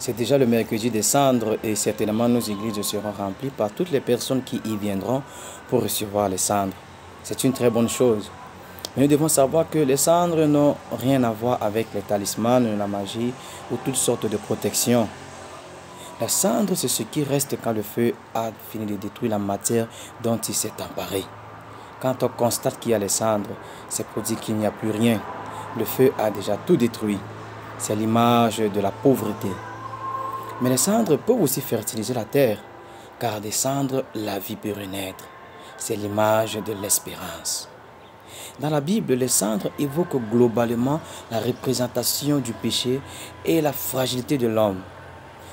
C'est déjà le mercredi des cendres et certainement nos églises seront remplies par toutes les personnes qui y viendront pour recevoir les cendres. C'est une très bonne chose. Mais nous devons savoir que les cendres n'ont rien à voir avec les talismans, la magie ou toutes sortes de protections. La cendre, c'est ce qui reste quand le feu a fini de détruire la matière dont il s'est emparé. Quand on constate qu'il y a les cendres, c'est pour dire qu'il n'y a plus rien. Le feu a déjà tout détruit. C'est l'image de la pauvreté. Mais les cendres peuvent aussi fertiliser la terre, car des cendres, la vie peut renaître. C'est l'image de l'espérance. Dans la Bible, les cendres évoquent globalement la représentation du péché et la fragilité de l'homme.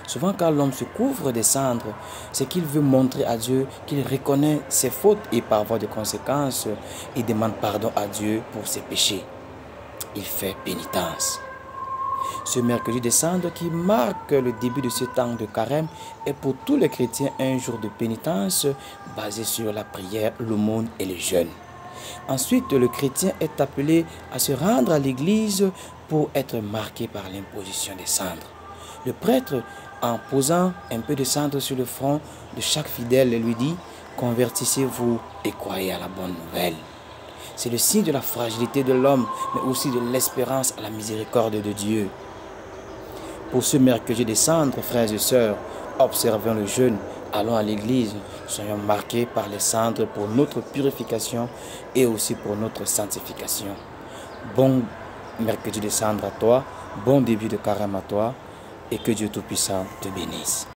Souvent, quand l'homme se couvre des cendres, c'est qu'il veut montrer à Dieu qu'il reconnaît ses fautes et par voie de conséquence, il demande pardon à Dieu pour ses péchés. Il fait pénitence. Ce mercredi des cendres qui marque le début de ce temps de carême est pour tous les chrétiens un jour de pénitence basé sur la prière, l'aumône et le jeûne. Ensuite, le chrétien est appelé à se rendre à l'église pour être marqué par l'imposition des cendres. Le prêtre, en posant un peu de cendre sur le front de chaque fidèle, lui dit « Convertissez-vous et croyez à la bonne nouvelle ». C'est le signe de la fragilité de l'homme, mais aussi de l'espérance à la miséricorde de Dieu. Pour ce mercredi des cendres, frères et sœurs, observons le jeûne, allons à l'église, soyons marqués par les cendres pour notre purification et aussi pour notre sanctification. Bon mercredi des cendres à toi, bon début de carême à toi, et que Dieu Tout-Puissant te bénisse.